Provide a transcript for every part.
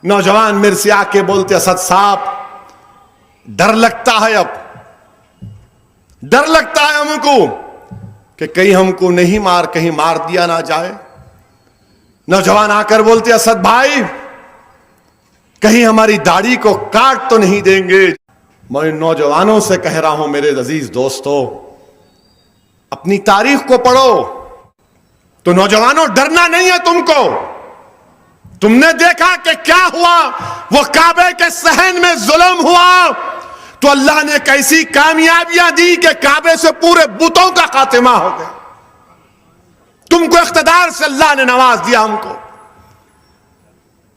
نوجوان میرے سے آ کے بولتے اسد صاحب ڈر لگتا ہے، اب ڈر لگتا ہے ہم کو کہ کہیں ہم کو نہیں کہیں مار دیا نہ جائے۔ نوجوان آ کر بولتے اسد بھائی کہیں ہماری داڑھی کو کاٹ تو نہیں دیں گے۔ میں نوجوانوں سے کہہ رہا ہوں میرے عزیز دوستو، اپنی تاریخ کو پڑھو۔ تو نوجوانوں ڈرنا نہیں ہے تم کو۔ تم نے دیکھا کہ کیا ہوا، وہ کعبے کے صحن میں ظلم ہوا تو اللہ نے کیسی کامیابیاں دی کہ کعبے سے پورے بتوں کا خاتمہ ہو گیا۔ تم کو اقتدار سے اللہ نے نواز دیا، ہم کو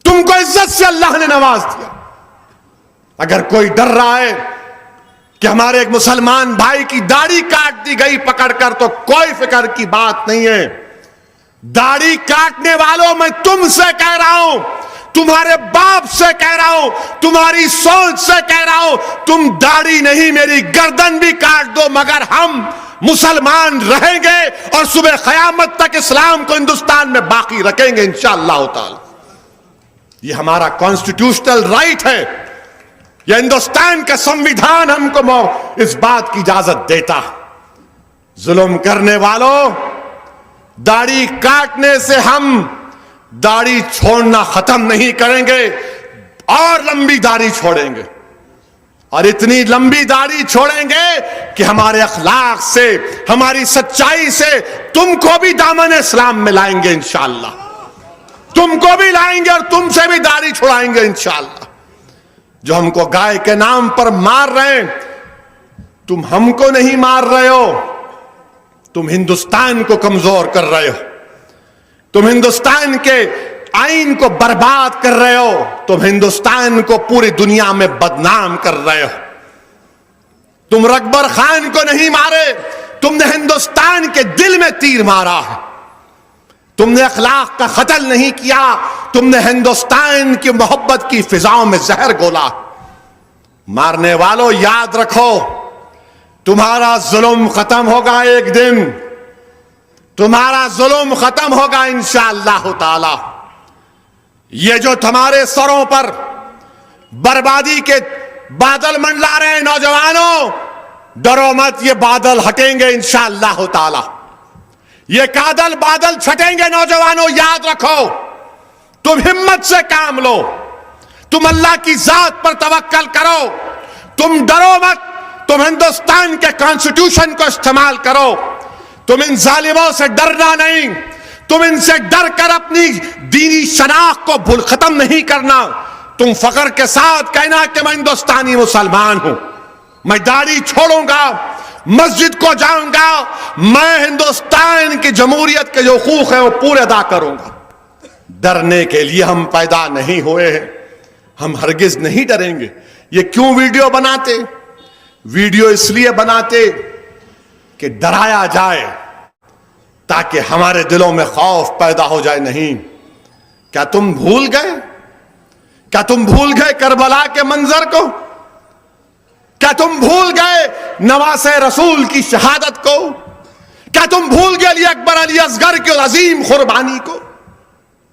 تم کو عزت سے اللہ نے نواز دیا۔ اگر کوئی ڈر رہا ہے کہ ہمارے ایک مسلمان بھائی کی داڑھی کاٹ دی گئی پکڑ کر، تو کوئی فکر کی بات نہیں ہے۔ داڑھی کاٹنے والوں میں تم سے کہہ رہا ہوں، تمہارے باپ سے کہہ رہا ہوں، تمہاری سوچ سے کہہ رہا ہوں، تم داڑھی نہیں میری گردن بھی کاٹ دو مگر ہم مسلمان رہیں گے اور صبح قیامت تک اسلام کو ہندوستان میں باقی رکھیں گے انشاءاللہ تعالی۔ یہ ہمارا کانسٹیٹیوشنل رائٹ ہے، یہ ہندوستان کا سمویدھان ہم کو اس بات کی اجازت دیتا۔ ظلم کرنے والوں، داڑھی کاٹنے سے ہم داڑھی چھوڑنا ختم نہیں کریں گے، اور لمبی داڑھی چھوڑیں گے، اور اتنی لمبی داڑھی چھوڑیں گے کہ ہمارے اخلاق سے، ہماری سچائی سے تم کو بھی دامن اسلام میں لائیں گے انشاءاللہ، تم کو بھی لائیں گے اور تم سے بھی داڑھی چھوڑائیں گے انشاءاللہ۔ جو ہم کو گائے کے نام پر مار رہے ہیں، تم ہم کو نہیں مار رہے ہو، تم ہندوستان کو کمزور کر رہے ہو، تم ہندوستان کے آئین کو برباد کر رہے ہو، تم ہندوستان کو پوری دنیا میں بدنام کر رہے ہو۔ تم رکبر خان کو نہیں مارے، تم نے ہندوستان کے دل میں تیر مارا ہے۔ تم نے اخلاق کا قتل نہیں کیا، تم نے ہندوستان کی محبت کی فضاؤں میں زہر گھولا۔ مارنے والوں یاد رکھو، تمہارا ظلم ختم ہوگا ایک دن، تمہارا ظلم ختم ہوگا انشاءاللہ تعالی۔ یہ جو تمہارے سروں پر بربادی کے بادل منڈلا رہے ہیں نوجوانوں، ڈرو مت، یہ بادل ہٹیں گے انشاءاللہ تعالی۔ یہ بادل چھٹیں گے نوجوانوں، یاد رکھو۔ تم ہمت سے کام لو، تم اللہ کی ذات پر توکل کرو، تم ڈرو مت، تم ہندوستان کے کانسٹیٹیوشن کو استعمال کرو، تم ان ظالموں سے ڈرنا نہیں، تم ان سے ڈر کر اپنی دینی شناخت کو ختم نہیں کرنا۔ تم فخر کے ساتھ کہنا کہ میں ہندوستانی مسلمان ہوں، میں داڑھی چھوڑوں گا، مسجد کو جاؤں گا، میں ہندوستان کی جمہوریت کے جو حقوق ہیں وہ پورے ادا کروں گا۔ ڈرنے کے لیے ہم پیدا نہیں ہوئے ہیں، ہم ہرگز نہیں ڈریں گے۔ یہ کیوں ویڈیو بناتے؟ ویڈیو اس لیے بناتے کہ ڈرایا جائے تاکہ ہمارے دلوں میں خوف پیدا ہو جائے۔ نہیں، کیا تم بھول گئے؟ کیا تم بھول گئے کربلا کے منظر کو؟ کیا تم بھول گئے نواسے رسول کی شہادت کو؟ کیا تم بھول گئے علی اکبر علی اصغر کی عظیم قربانی کو؟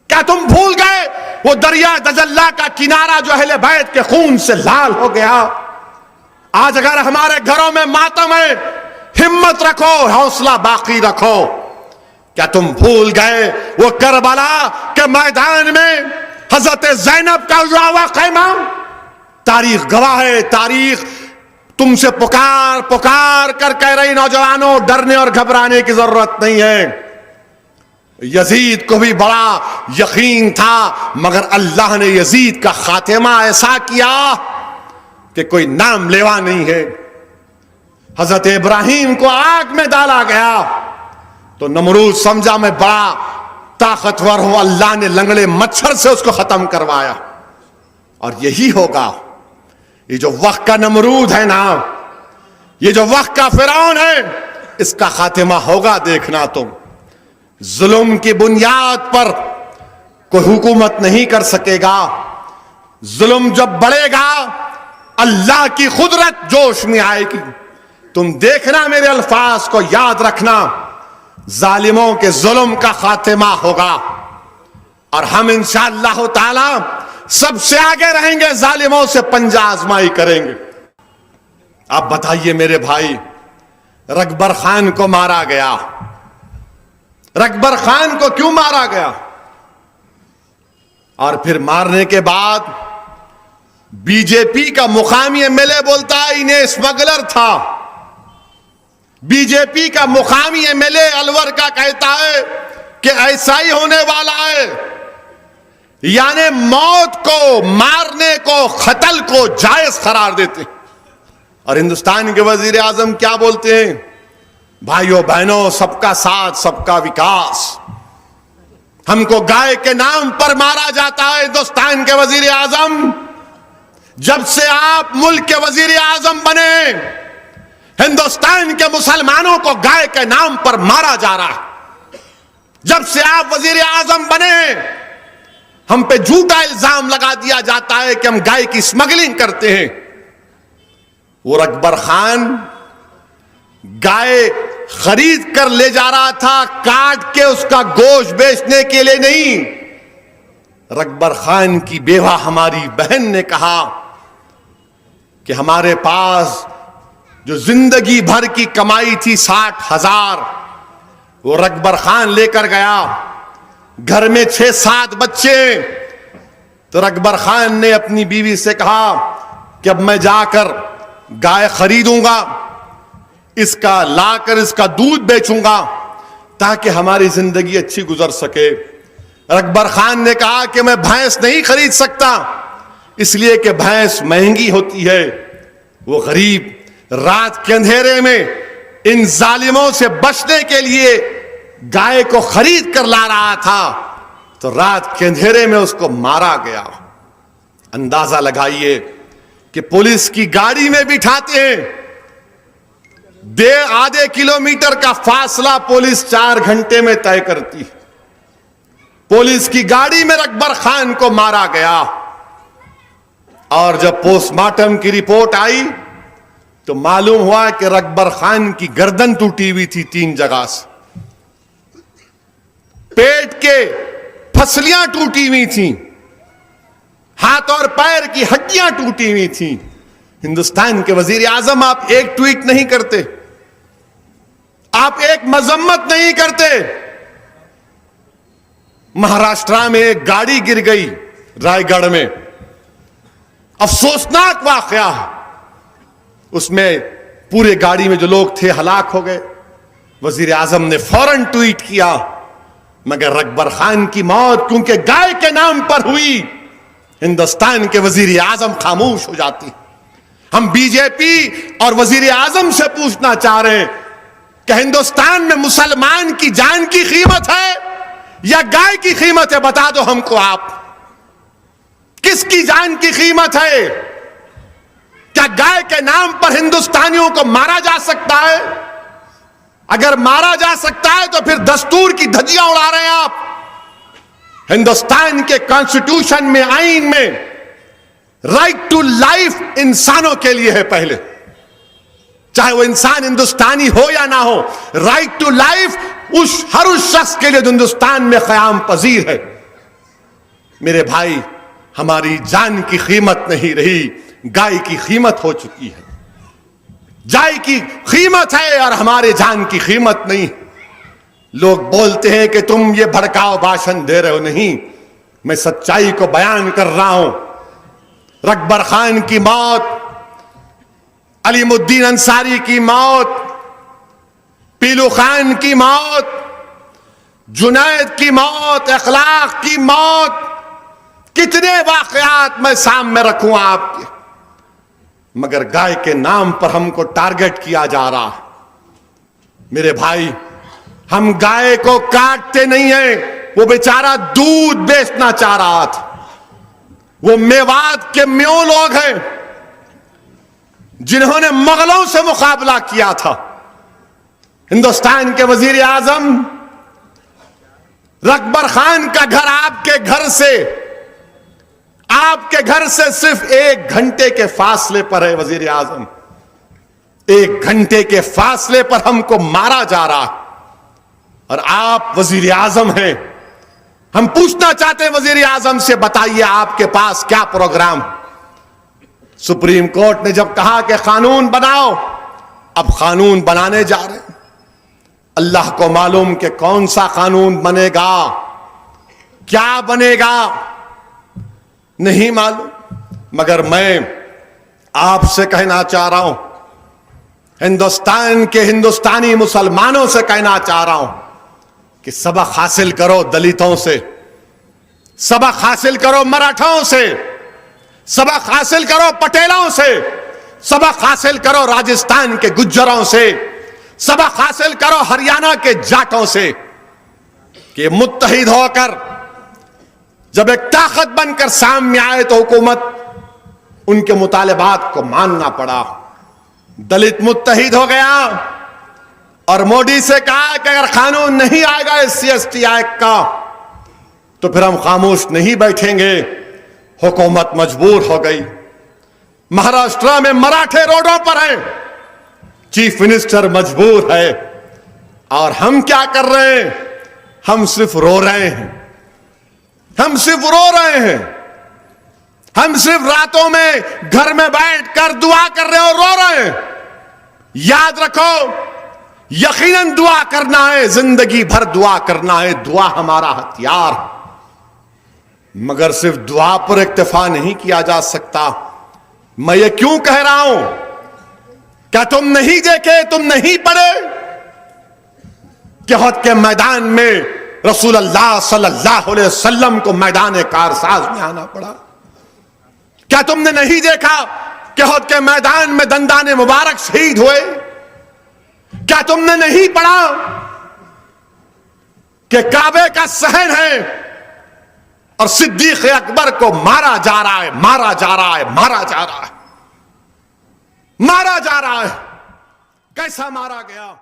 کیا تم بھول گئے وہ دریا دجلہ کا کنارہ جو اہل بیت کے خون سے لال ہو گیا؟ آج اگر ہمارے گھروں میں ماتم ہے، ہمت رکھو، حوصلہ باقی رکھو۔ کیا تم بھول گئے وہ کربلا کے میدان میں حضرت زینب کا اجڑا ہوا خیمہ؟ تاریخ گواہ ہے، تاریخ تم سے پکار کر کہہ رہی نوجوانوں، ڈرنے اور گھبرانے کی ضرورت نہیں ہے۔ یزید کو بھی بڑا یقین تھا، مگر اللہ نے یزید کا خاتمہ ایسا کیا کہ کوئی نام لیوا نہیں ہے۔ حضرت ابراہیم کو آگ میں ڈالا گیا تو نمرود سمجھا میں بڑا طاقتور ہوں، اللہ نے لنگڑے مچھر سے اس کو ختم کروایا۔ اور یہی ہوگا، یہ جو وقت کا نمرود ہے نا، یہ جو وقت کا فرعون ہے، اس کا خاتمہ ہوگا، دیکھنا تم۔ ظلم کی بنیاد پر کوئی حکومت نہیں کر سکے گا۔ ظلم جب بڑھے گا اللہ کی قدرت جوش میں آئے گی۔ تم دیکھنا، میرے الفاظ کو یاد رکھنا، ظالموں کے ظلم کا خاتمہ ہوگا، اور ہم انشاءاللہ تعالی سب سے آگے رہیں گے, ظالموں سے پنجہ آزمائی کریں گے. آپ بتائیے میرے بھائی, رکبر خان کو مارا گیا. رکبر خان کو کیوں مارا گیا؟ اور پھر مارنے کے بعد بی جے پی کا مقامی ایم ایل اے بولتا ہے انہیں اسمگلر تھا. بی جے پی کا مقامی ایم ایل اے الور کا کہتا ہے کہ ایسا ہی ہونے والا ہے. یعنی موت کو, مارنے کو, قتل کو جائز قرار دیتے. اور ہندوستان کے وزیر اعظم کیا بولتے ہیں؟ بھائیوں بہنوں, سب کا ساتھ سب کا وکاس. ہم کو گائے کے نام پر مارا جاتا ہے. ہندوستان کے وزیر اعظم, جب سے آپ ملک کے وزیر اعظم بنے, ہندوستان کے مسلمانوں کو گائے کے نام پر مارا جا رہا ہے. جب سے آپ وزیر اعظم بنے, ہم پہ جھوٹا الزام لگا دیا جاتا ہے کہ ہم گائے کی اسمگلنگ کرتے ہیں. وہ رکبر خان گائے خرید کر لے جا رہا تھا, کاٹ کے اس کا گوشت بیچنے کے لیے نہیں. رکبر خان کی بیوہ ہماری بہن نے کہا کہ ہمارے پاس جو زندگی بھر کی کمائی تھی 60,000, وہ رکبر خان لے کر گیا. گھر میں 6-7 بچے. تو رکبر خان نے اپنی بیوی سے کہا کہ اب میں جا کر گائے خریدوں گا, اس کا لا کر اس کا دودھ بیچوں گا تاکہ ہماری زندگی اچھی گزر سکے. رکبر خان نے کہا کہ میں بھینس نہیں خرید سکتا, اس لیے کہ بھینس مہنگی ہوتی ہے. وہ غریب رات کے اندھیرے میں ان ظالموں سے بچنے کے لیے گائے کو خرید کر لا رہا تھا, تو رات کے اندھیرے میں اس کو مارا گیا. اندازہ لگائیے کہ پولیس کی گاڑی میں بٹھاتے ہیں, آدھے کلومیٹر کا فاصلہ پولیس 4 گھنٹے میں طے کرتی. پولیس کی گاڑی میں رکبر خان کو مارا گیا. اور جب پوسٹ مارٹم کی رپورٹ آئی تو معلوم ہوا کہ رکبر خان کی گردن ٹوٹی ہوئی تھی 3 جگہ سے, پیٹ کے پھسلیاں ٹوٹی ہوئی تھیں, ہاتھ اور پیر کی ہڈیاں ٹوٹی ہوئی تھیں. ہندوستان کے وزیر اعظم, آپ ایک ٹویٹ نہیں کرتے, آپ ایک مذمت نہیں کرتے. مہاراشٹرا میں ایک گاڑی گر گئی رائے گڑھ میں, افسوسناک واقعہ. اس میں پورے گاڑی میں جو لوگ تھے ہلاک ہو گئے. وزیر اعظم نے فوراً ٹویٹ کیا, مگر رکبر خان کی موت کیونکہ گائے کے نام پر ہوئی, ہندوستان کے وزیر اعظم خاموش ہو جاتی. ہم بی جے پی اور وزیر اعظم سے پوچھنا چاہ رہے ہیں کہ ہندوستان میں مسلمان کی جان کی قیمت ہے یا گائے کی قیمت ہے؟ بتا دو ہم کو آپ, کس کی جان کی قیمت ہے؟ کیا گائے کے نام پر ہندوستانیوں کو مارا جا سکتا ہے؟ اگر مارا جا سکتا ہے تو پھر دستور کی دھجیاں اڑا رہے ہیں آپ. ہندوستان کے کانسٹیٹیوشن میں, آئین میں رائٹ ٹو لائف انسانوں کے لیے ہے پہلے, چاہے وہ انسان ہندوستانی ہو یا نہ ہو. رائٹ ٹو لائف ہر اس شخص کے لیے جو ہندوستان میں قیام پذیر ہے. میرے بھائی, ہماری جان کی قیمت نہیں رہی, گائے کی قیمت ہو چکی ہے. جائے کی قیمت ہے اور ہمارے جان کی قیمت نہیں. لوگ بولتے ہیں کہ تم یہ بھڑکاؤ بھاشن دے رہے ہو. نہیں, میں سچائی کو بیان کر رہا ہوں. رکبر خان کی موت, علیم الدین انصاری کی موت, پیلو خان کی موت, جنید کی موت, اخلاق کی موت, کتنے واقعات میں سامنے رکھوں آپ کے, مگر گائے کے نام پر ہم کو ٹارگٹ کیا جا رہا. میرے بھائی, ہم گائے کو کاٹتے نہیں ہیں, وہ بیچارہ دودھ بیچنا چاہ رہا تھا. وہ میوات کے میوں لوگ ہیں جنہوں نے مغلوں سے مقابلہ کیا تھا. ہندوستان کے وزیر اعظم, رکبر خان کا گھر آپ کے گھر سے صرف 1 گھنٹے کے فاصلے پر ہے. وزیر اعظم, 1 گھنٹے کے فاصلے پر ہم کو مارا جا رہا, اور آپ وزیر اعظم ہیں. ہم پوچھنا چاہتے ہیں وزیر اعظم سے، بتائیے آپ کے پاس کیا پروگرام؟ سپریم کورٹ نے جب کہا کہ قانون بناؤ، اب قانون بنانے جا رہے ہیں۔ اللہ کو معلوم کہ کون سا قانون بنے گا، کیا بنے گا، نہیں معلوم۔ مگر میں آپ سے کہنا چاہ رہا ہوں، ہندوستان کے ہندوستانی مسلمانوں سے کہنا چاہ رہا ہوں کہ سبق حاصل کرو دلتوں سے، سبق حاصل کرو مراٹھاؤں سے، سبق حاصل کرو پٹیلوں سے، سبق حاصل کرو راجستھان کے گجروں سے، سبق حاصل کرو ہریانہ کے جاٹوں سے، کہ متحد ہو کر جب ایک طاقت بن کر سامنے آئے تو حکومت ان کے مطالبات کو ماننا پڑا۔ دلت متحد ہو گیا اور مودی سے کہا کہ اگر قانون نہیں آئے گا SC/ST ایکٹ کا تو پھر ہم خاموش نہیں بیٹھیں گے۔ حکومت مجبور ہو گئی۔ مہاراشٹر میں مراٹھے روڈوں پر ہیں، چیف منسٹر مجبور ہے، اور ہم کیا کر رہے ہیں؟ ہم صرف رو رہے ہیں، ہم صرف رو رہے ہیں، ہم صرف راتوں میں گھر میں بیٹھ کر دعا کر رہے اور رو رہے ہیں۔ یاد رکھو، یقیناً دعا کرنا ہے، زندگی بھر دعا کرنا ہے، دعا ہمارا ہتھیار، مگر صرف دعا پر اکتفا نہیں کیا جا سکتا۔ میں یہ کیوں کہہ رہا ہوں؟ کیا تم نہیں دیکھے، تم نہیں پڑھے کہ احد کے میدان میں رسول اللہ صلی اللہ علیہ وسلم کو میدان کارساز میں آنا پڑا؟ کیا تم نے نہیں دیکھا کہ احد کے میدان میں دندان مبارک شہید ہوئے؟ کیا تم نے نہیں پڑھا کہ کعبے کا صحن ہے اور صدیق اکبر کو مارا جا رہا ہے، مارا جا رہا ہے، مارا جا رہا ہے، مارا جا رہا ہے؟ کیسا مارا گیا؟